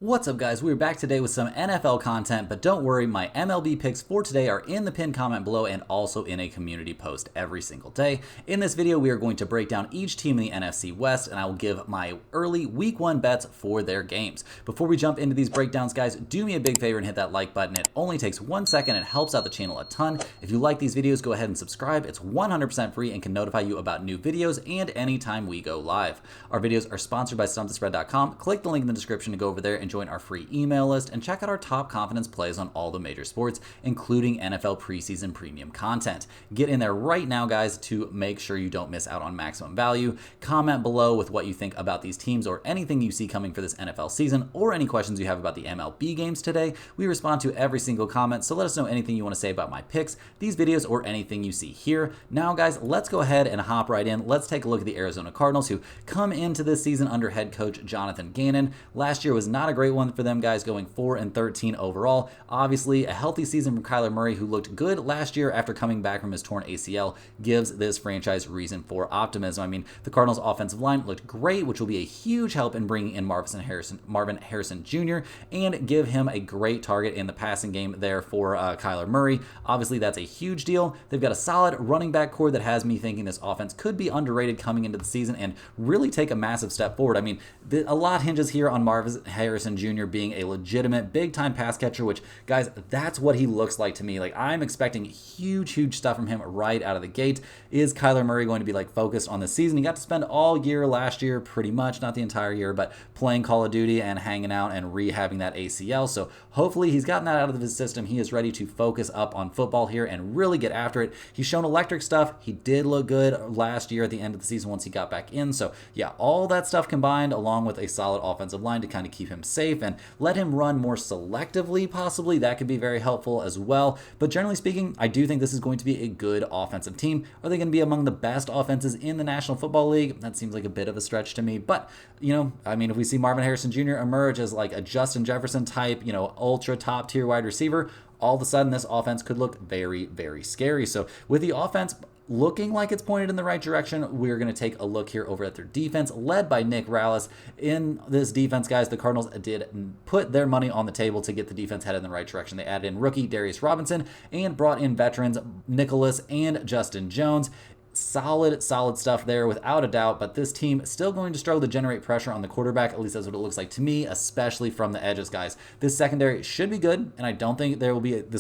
What's up, guys? We're back today with some NFL content, but don't worry, my MLB picks for today are in the pinned comment below and also in a community post every single day. In this video, we are going to break down each team in the NFC West, and I will give my early Week 1 bets for their games. Before we jump into these breakdowns, guys, do me a big favor and hit that like button. It only takes 1 second and helps out the channel a ton. If you like these videos, go ahead and subscribe. It's 100% free and can notify you about new videos and anytime we go live. Our videos are sponsored by StumpTheSpread.com. Click the link in the description to go over there and join our free email list and check out our top confidence plays on all the major sports, including NFL preseason premium content. Get in there right now, guys, to make sure you don't miss out on maximum value. Comment below with what you think about these teams or anything you see coming for this NFL season, or any questions you have about the MLB games today. We respond to every single comment, so let us know anything you want to say about my picks, these videos, or anything you see here. Now, guys, let's go ahead and hop right in. Let's take a look at the Arizona Cardinals, who come into this season under head coach Jonathan Gannon. Last year was not a great one for them, guys, going 4-13 overall. Obviously, a healthy season from Kyler Murray, who looked good last year after coming back from his torn ACL, gives this franchise reason for optimism. I mean, the Cardinals' offensive line looked great, which will be a huge help in bringing in Marvin Harrison Jr. and give him a great target in the passing game there for Kyler Murray. Obviously, that's a huge deal. They've got a solid running back core that has me thinking this offense could be underrated coming into the season and really take a massive step forward. I mean, a lot hinges here on Marvin Harrison Jr. being a legitimate big-time pass catcher, which, guys, that's what he looks like to me. Like, I'm expecting huge stuff from him right out of the gate. Is Kyler Murray going to be, like, focused on the season? He got to spend all year last year, pretty much, not the entire year, but playing Call of Duty and hanging out and rehabbing that ACL. So hopefully he's gotten that out of his system. He is ready to focus up on football here and really get after it. He's shown electric stuff. He did look good last year at the end of the season once he got back in. So, yeah, all that stuff combined, along with a solid offensive line to kind of keep him safe and let him run more selectively, possibly. That could be very helpful as well. But generally speaking, I do think this is going to be a good offensive team. Are they going to be among the best offenses in the National Football League? That seems like a bit of a stretch to me. But, you know, I mean, if we see Marvin Harrison Jr. emerge as like a Justin Jefferson type, you know, ultra top tier wide receiver, all of a sudden this offense could look very scary. So with the offense looking like it's pointed in the right direction, we're going to take a look here over at their defense, led by Nick Rallis. In this defense, guys, the Cardinals did put their money on the table to get the defense headed in the right direction. They added in rookie Darius Robinson and brought in veterans Nicholas and Justin Jones. Solid stuff there without a doubt, but this team still going to struggle to generate pressure on the quarterback. At least that's what it looks like to me, especially from the edges, guys. This secondary should be good, and I don't think this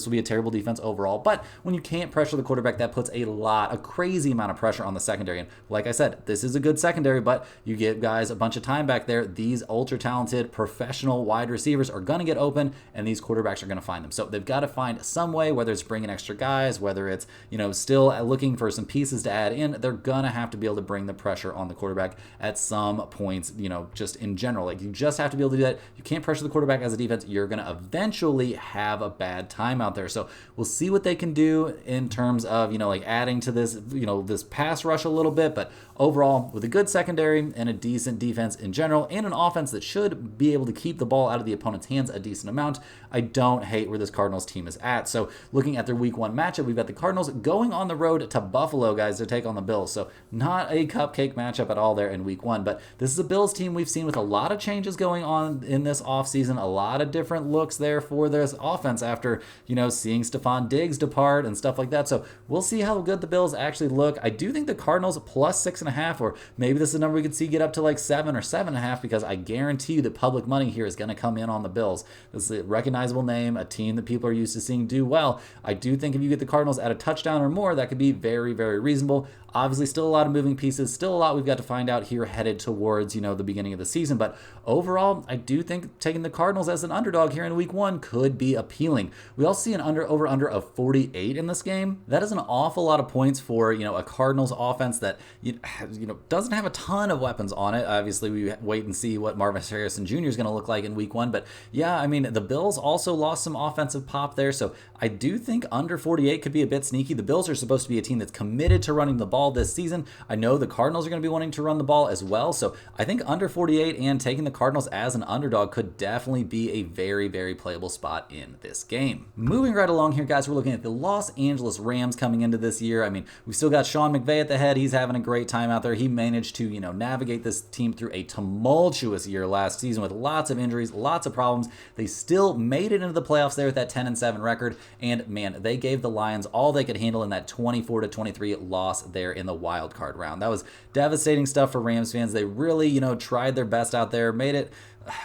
will be a terrible defense overall, but when you can't pressure the quarterback, that puts a crazy amount of pressure on the secondary. And like I said, this is a good secondary, but you give guys a bunch of time back there. These ultra talented professional wide receivers are going to get open, and these quarterbacks are going to find them. So they've got to find some way, whether it's bringing extra guys, whether it's, you know, still looking for some pieces to add in. They're gonna have to be able to bring the pressure on the quarterback at some points, you know, just in general. Like, you just have to be able to do that. You can't pressure the quarterback as a defense. You're gonna eventually have a bad time out there. So we'll see what they can do in terms of, you know, like adding to this, you know, this pass rush a little bit. But overall, with a good secondary and a decent defense in general, and an offense that should be able to keep the ball out of the opponent's hands a decent amount, I don't hate where this Cardinals team is at. So looking at their Week 1 matchup, we've got the Cardinals going on the road to Buffalo, guys, to take on the Bills. So not a cupcake matchup at all there in Week 1, but this is a Bills team we've seen with a lot of changes going on in this offseason, a lot of different looks there for this offense after, you know, seeing Stephon Diggs depart and stuff like that. So we'll see how good the Bills actually look. I do think the Cardinals plus 6.5, or maybe this is a number we could see get up to like 7 or 7.5, because I guarantee you that public money here is going to come in on the Bills. This is a recognizable name, a team that people are used to seeing do well. I do think if you get the Cardinals at a touchdown or more, that could be very reasonable. Obviously, still a lot of moving pieces, still a lot we've got to find out here headed towards, you know, the beginning of the season. But overall, I do think taking the Cardinals as an underdog here in Week 1 could be appealing. We also see an over-under of 48 in this game. That is an awful lot of points for, you know, a Cardinals offense that, you know, doesn't have a ton of weapons on it. Obviously, we wait and see what Marvin Harrison Jr. is going to look like in Week 1. But yeah, I mean, the Bills also lost some offensive pop there. So I do think under 48 could be a bit sneaky. The Bills are supposed to be a team that's committed to running the ball. ball this season. I know the Cardinals are going to be wanting to run the ball as well, so I think under 48 and taking the Cardinals as an underdog could definitely be a very, very playable spot in this game. Moving right along here, guys, we're looking at the Los Angeles Rams coming into this year. I mean, we still got Sean McVay at the head. He's having a great time out there. He managed to, navigate this team through a tumultuous year last season with lots of injuries, lots of problems. They still made it into the playoffs there with that 10-7 record, and man, they gave the Lions all they could handle in that 24-23 loss there in the wild card round. That was devastating stuff for Rams fans. They really, tried their best out there, made it.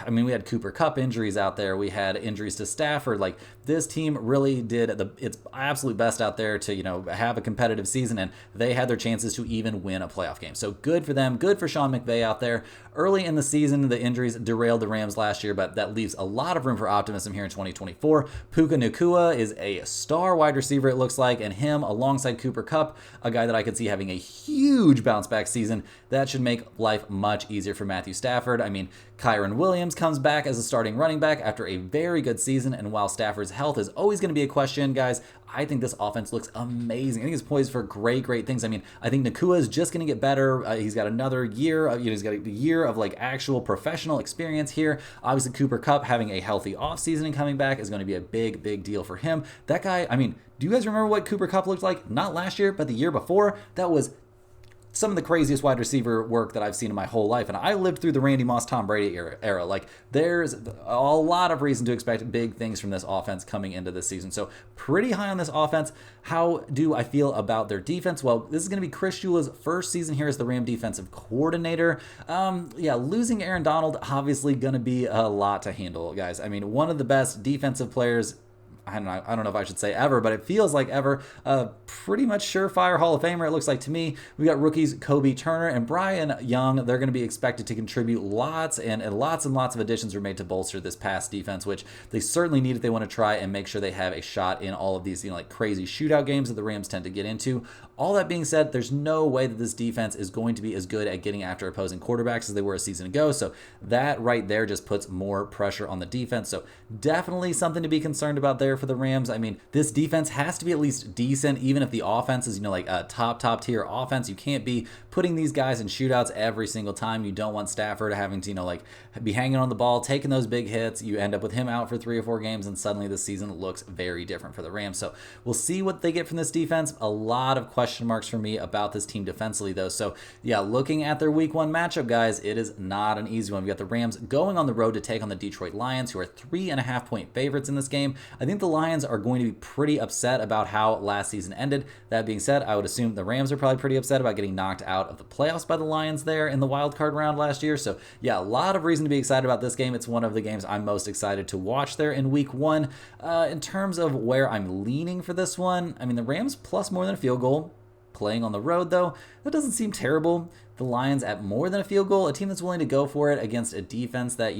I mean, we had Cooper Kupp injuries out there. We had injuries to Stafford. Like, this team really did its absolute best out there to, have a competitive season, and they had their chances to even win a playoff game. So good for them. Good for Sean McVay out there. Early in the season, the injuries derailed the Rams last year, but that leaves a lot of room for optimism here in 2024. Puka Nacua is a star wide receiver, it looks like, and him alongside Cooper Kupp, a guy that I could see having a huge bounce back season. That should make life much easier for Matthew Stafford. I mean, Kyron Williams comes back as a starting running back after a very good season, and while Stafford's health is always going to be a question, guys, I think this offense looks amazing. I think it's poised for great things. I mean, I think Nacua is just going to get better. He's got another year. He's got a year of like actual professional experience here. Obviously, Cooper Kupp having a healthy offseason and coming back is going to be a big deal for him. That guy, I mean, do you guys remember what Cooper Kupp looked like? Not last year, but the year before. That was some of the craziest wide receiver work that I've seen in my whole life. And I lived through the Randy Moss, Tom Brady era. Like, there's a lot of reason to expect big things from this offense coming into this season. So pretty high on this offense. How do I feel about their defense? Well, this is going to be Chris Shula's first season here as the Ram defensive coordinator. Losing Aaron Donald, obviously going to be a lot to handle, guys. I mean, one of the best defensive players, I don't know if I should say ever, but it feels like ever. Pretty much surefire Hall of Famer, it looks like to me. We got rookies Kobe Turner and Brian Young. They're going to be expected to contribute lots and lots of additions were made to bolster this pass defense, which they certainly need if they want to try and make sure they have a shot in all of these, like crazy shootout games that the Rams tend to get into. All that being said, there's no way that this defense is going to be as good at getting after opposing quarterbacks as they were a season ago. So that right there just puts more pressure on the defense. So definitely something to be concerned about there for the Rams. I mean, this defense has to be at least decent, even if the offense is, like a top tier offense. You can't be putting these guys in shootouts every single time. You don't want Stafford having to, be hanging on the ball, taking those big hits. You end up with him out for 3 or 4 games, and suddenly the season looks very different for the Rams. So we'll see what they get from this defense. A lot of question marks for me about this team defensively, though. So yeah, looking at their week 1 matchup, guys, it is not an easy one. We got the Rams going on the road to take on the Detroit Lions, who are 3.5-point favorites in this game. I think the Lions are going to be pretty upset about how last season ended. That being said, I would assume the Rams are probably pretty upset about getting knocked out of the playoffs by the Lions there in the wild card round last year. So yeah, a lot of reason to be excited about this game. It's one of the games I'm most excited to watch there in week 1. In terms of where I'm leaning for this one, I mean, the Rams plus more than a field goal. Playing on the road, though, that doesn't seem terrible. The Lions at more than a field goal, a team that's willing to go for it against a defense that,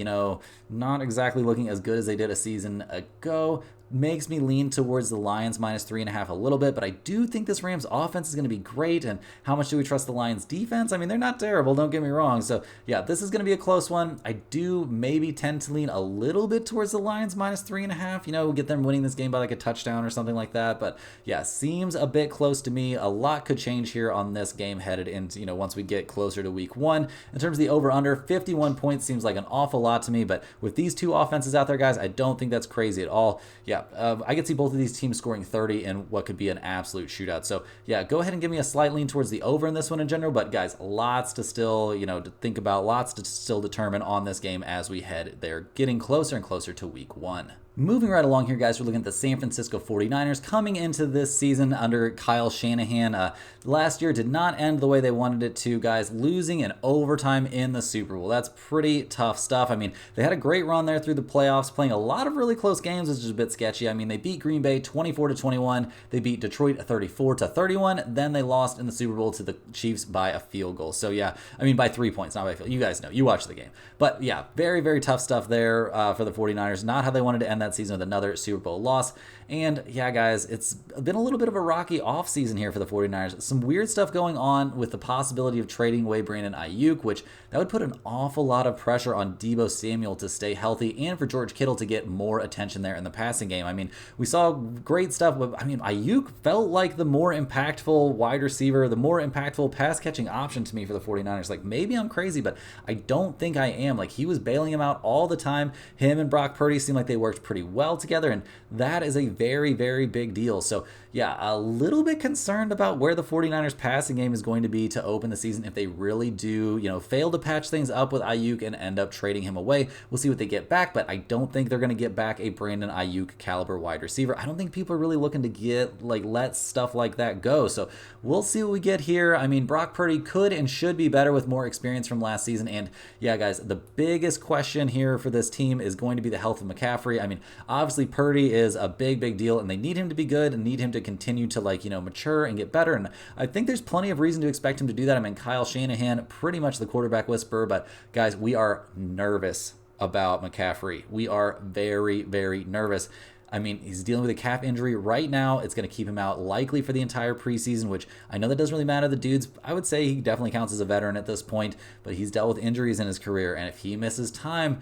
not exactly looking as good as they did a season ago, makes me lean towards the Lions minus 3.5 a little bit, but I do think this Rams offense is going to be great. And how much do we trust the Lions defense? I mean, they're not terrible, don't get me wrong. So yeah, this is going to be a close one. I do maybe tend to lean a little bit towards the Lions minus 3.5, get them winning this game by like a touchdown or something like that. But yeah, seems a bit close to me. A lot could change here on this game headed into, once we get closer to week 1. In terms of the over under, 51 points seems like an awful lot to me, but with these two offenses out there, guys, I don't think that's crazy at all. Yeah, I could see both of these teams scoring 30 in what could be an absolute shootout. So yeah, go ahead and give me a slight lean towards the over in this one in general. But guys, lots to still, to think about, lots to still determine on this game as we head there, getting closer and closer to week 1. Moving right along here, guys, we're looking at the San Francisco 49ers coming into this season under Kyle Shanahan. Last year did not end the way they wanted it to, guys, losing in overtime in the Super Bowl. That's pretty tough stuff. I mean, they had a great run there through the playoffs, playing a lot of really close games, which is a bit sketchy. I mean, they beat Green Bay 24-21. They beat Detroit 34-31. Then they lost in the Super Bowl to the Chiefs by a field goal. So yeah, I mean, by 3 points, not by a field. You guys know, you watched the game. But yeah, very tough stuff there for the 49ers. Not how they wanted to end that that season with another Super Bowl loss. And yeah, guys, it's been a little bit of a rocky offseason here for the 49ers. Some weird stuff going on with the possibility of trading away Brandon Ayuk, which that would put an awful lot of pressure on Deebo Samuel to stay healthy and for George Kittle to get more attention there in the passing game. I mean, we saw great stuff, but I mean, Ayuk felt like the more impactful wide receiver, the more impactful pass catching option to me for the 49ers. Like, maybe I'm crazy, but I don't think I am. Like, he was bailing him out all the time. Him and Brock Purdy seemed like they worked pretty well together, and that is a very, very big deal. So yeah, a little bit concerned about where the 49ers passing game is going to be to open the season if they really do, fail to patch things up with Ayuk and end up trading him away. We'll see what they get back, but I don't think they're going to get back a Brandon Ayuk caliber wide receiver. I don't think people are really looking to let stuff like that go. So we'll see what we get here. I mean, Brock Purdy could and should be better with more experience from last season. And yeah, guys, the biggest question here for this team is going to be the health of McCaffrey. I mean, obviously Purdy is a big, big deal, and they need him to be good and need him to continue to mature and get better. And I think there's plenty of reason to expect him to do that. I mean, Kyle Shanahan, pretty much the quarterback whisperer, but guys, we are nervous about McCaffrey. We are very, very nervous. I mean, he's dealing with a calf injury right now. It's going to keep him out likely for the entire preseason, which I know that doesn't really matter. The dude's, I would say he definitely counts as a veteran at this point, but he's dealt with injuries in his career. And if he misses time,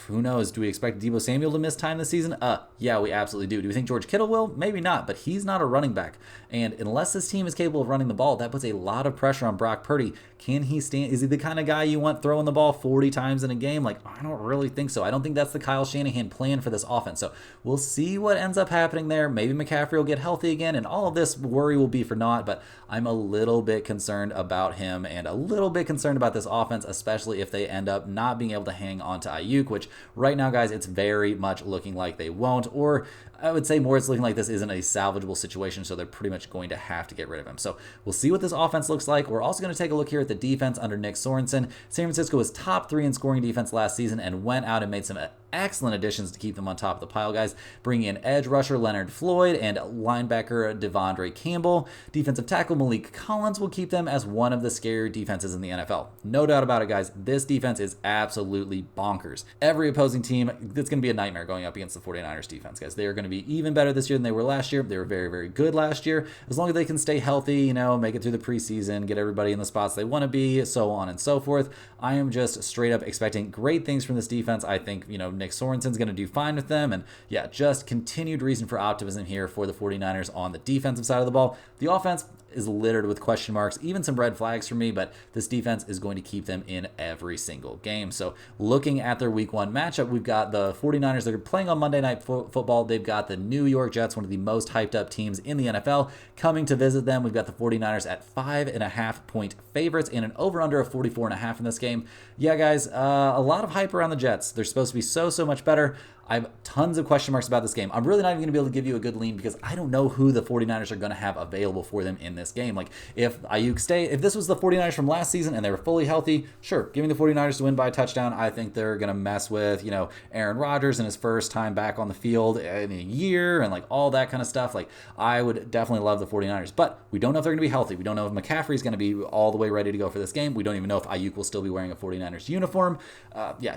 who knows? Do we expect Deebo Samuel to miss time this season? Yeah, we absolutely do. Do we think George Kittle will? Maybe not, but he's not a running back. And unless this team is capable of running the ball, that puts a lot of pressure on Brock Purdy. Can he stand? Is he the kind of guy you want throwing the ball 40 times in a game? I don't really think so. I don't think that's the Kyle Shanahan plan for this offense. So we'll see what ends up happening there. Maybe McCaffrey will get healthy again, and all of this worry will be for naught, but I'm a little bit concerned about him and a little bit concerned about this offense, especially if they end up not being able to hang on to Ayuk, which right now, guys, it's very much looking like they won't, or I would say more it's looking like this isn't a salvageable situation, so they're pretty much going to have to get rid of him. So we'll see what this offense looks like. We're also going to take a look here at the defense under Nick Sorensen. San Francisco was top 3 in scoring defense last season and went out and made some excellent additions to keep them on top of the pile, guys. Bringing in edge rusher Leonard Floyd and linebacker Devondre Campbell. Defensive tackle Malik Collins will keep them as one of the scarier defenses in the NFL. No doubt about it, guys. This defense is absolutely bonkers. Every opposing team, it's going to be a nightmare going up against the 49ers defense, guys. They are going to be even better this year than they were last year. They were very, very good last year. As long as they can stay healthy, make it through the preseason, get everybody in the spots they want to be, so on and so forth. I am just straight up expecting great things from this defense. I think, Nick Sorensen's going to do fine with them. And yeah, just continued reason for optimism here for the 49ers on the defensive side of the ball. The offense is littered with question marks, even some red flags for me, but this defense is going to keep them in every single game. So looking at their week 1 matchup, we've got the 49ers. They're playing on Monday Night Football. They've got the New York Jets, one of the most hyped up teams in the NFL, coming to visit them. We've got the 49ers at 5.5-point favorites and an over-under of 44.5 in this game. Yeah, guys, a lot of hype around the Jets. They're supposed to be so much better. I have tons of question marks about this game. I'm really not even going to be able to give you a good lean because I don't know who the 49ers are going to have available for them in this game. If this was the 49ers from last season and they were fully healthy, sure, give me the 49ers to win by a touchdown. I think they're going to mess with, Aaron Rodgers and his first time back on the field in a year and all that kind of stuff. I would definitely love the 49ers, but we don't know if they're going to be healthy. We don't know if McCaffrey is going to be all the way ready to go for this game. We don't even know if Ayuk will still be wearing a 49ers uniform.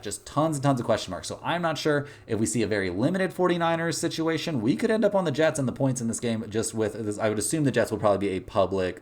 Just tons and tons of question marks. So I'm not sure if we see a very limited 49ers situation. We could end up on the Jets and the points in this game just with this. I would assume the Jets will probably be a public,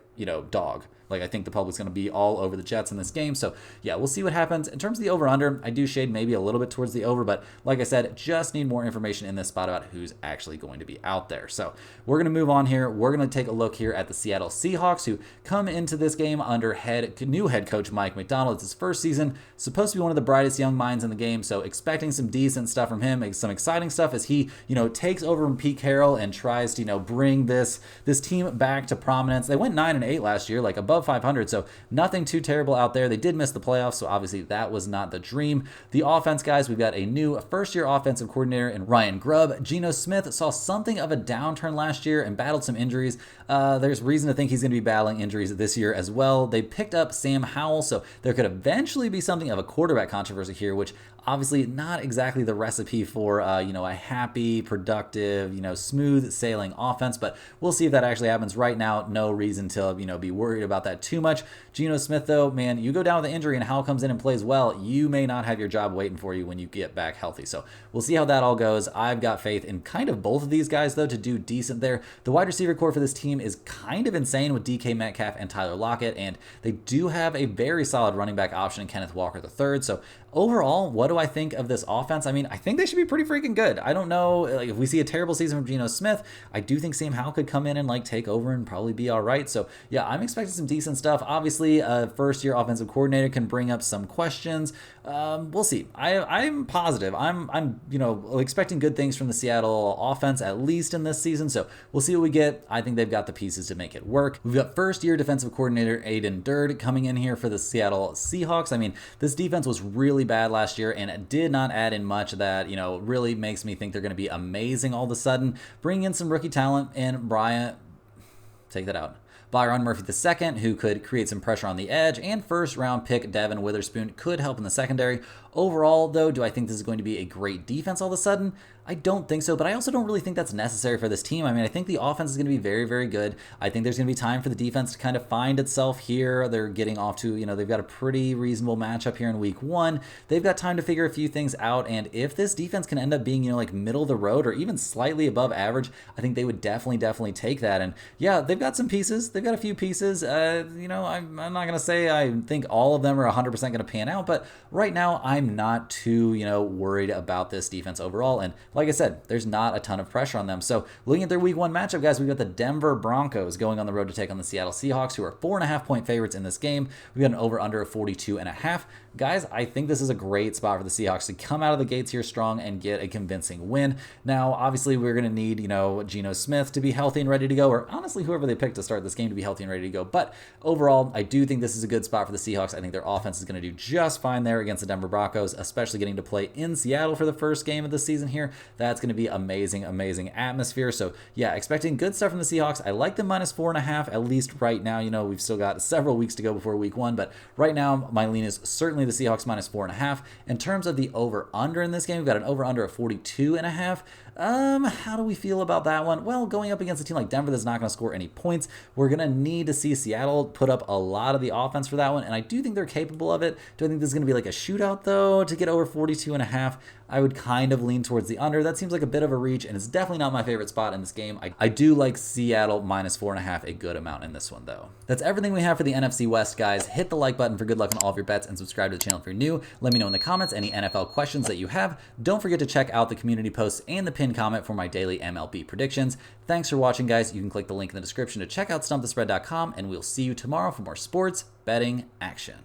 dog. I think the public's going to be all over the Jets in this game. So, yeah, we'll see what happens. In terms of the over-under, I do shade maybe a little bit towards the over, but like I said, just need more information in this spot about who's actually going to be out there. So, we're going to move on here. We're going to take a look here at the Seattle Seahawks, who come into this game under new head coach Mike Macdonald. It's his first season, supposed to be one of the brightest young minds in the game, so expecting some decent stuff from him, some exciting stuff as he, takes over from Pete Carroll and tries to, bring this team back to prominence. They went 9-8 last year, above 500, so nothing too terrible out there. They did miss the playoffs, so obviously that was not the dream. The offense, guys, we've got a new first-year offensive coordinator in Ryan Grubb. Geno Smith saw something of a downturn last year and battled some injuries. There's reason to think he's going to be battling injuries this year as well. They picked up Sam Howell, so there could eventually be something of a quarterback controversy here, which Obviously, not exactly the recipe for, a happy, productive, smooth sailing offense, but we'll see if that actually happens. Right now, no reason to, be worried about that too much. Geno Smith, though, man, you go down with the injury and Howell comes in and plays well, you may not have your job waiting for you when you get back healthy. So we'll see how that all goes. I've got faith in kind of both of these guys, though, to do decent there. The wide receiver core for this team is kind of insane with DK Metcalf and Tyler Lockett, and they do have a very solid running back option in Kenneth Walker III. So overall, what do I think of this offense? I mean, I think they should be pretty freaking good. I don't know, like, if we see a terrible season from Geno Smith, I do think Sam Howell could come in and take over and probably be all right. So yeah, I'm expecting some decent stuff. Obviously, a first-year offensive coordinator can bring up some questions. We'll see. I'm positive. I'm expecting good things from the Seattle offense, at least in this season. So we'll see what we get. I think they've got the pieces to make it work. We've got first-year defensive coordinator Aiden Durd coming in here for the Seattle Seahawks. I mean, this defense was really bad last year and it did not add in much that, really makes me think they're going to be amazing all of a sudden. Bring in some rookie talent and take that out. Byron Murphy II, who could create some pressure on the edge, and first-round pick Devin Witherspoon could help in the secondary. Overall, though, do I think this is going to be a great defense all of a sudden? I don't think so, but I also don't really think that's necessary for this team. I mean, I think the offense is going to be very, very good. I think there's going to be time for the defense to kind of find itself here. They're getting off to, they've got a pretty reasonable matchup here in week 1. They've got time to figure a few things out, and if this defense can end up being, middle of the road or even slightly above average, I think they would definitely take that. And yeah, they've got some pieces. They've got a few pieces. I'm not going to say I think all of them are 100% going to pan out, but right now I'm not too, worried about this defense overall. And like I said, there's not a ton of pressure on them. So looking at their week 1 matchup, guys, we've got the Denver Broncos going on the road to take on the Seattle Seahawks, who are 4.5-point favorites in this game. We've got an over-under of 42.5. Guys, I think this is a great spot for the Seahawks to come out of the gates here strong and get a convincing win. Now, obviously, we're going to need, Geno Smith to be healthy and ready to go, or honestly, whoever they pick to start this game to be healthy and ready to go. But overall, I do think this is a good spot for the Seahawks. I think their offense is going to do just fine there against the Denver Broncos, especially getting to play in Seattle for the first game of the season here. That's going to be amazing atmosphere. So yeah, expecting good stuff from the Seahawks. I like the -4.5, at least right now. We've still got several weeks to go before week 1, but right now my lean is certainly the Seahawks -4.5. In terms of the over-under in this game, we've got an over-under of 42.5. How do we feel about that one? Well, going up against a team like Denver that's not going to score any points, we're going to need to see Seattle put up a lot of the offense for that one, and I do think they're capable of it. Do I think this is going to be like a shootout, though, to get over 42.5? I would kind of lean towards the under. That seems like a bit of a reach, and it's definitely not my favorite spot in this game. I do like Seattle -4.5 a good amount in this one, though. That's everything we have for the NFC West, guys. Hit the like button for good luck on all of your bets, and subscribe to the channel if you're new. Let me know in the comments any NFL questions that you have. Don't forget to check out the community posts and the pinned comment for my daily MLB predictions. Thanks for watching, guys. You can click the link in the description to check out stumpthespread.com, and we'll see you tomorrow for more sports betting action.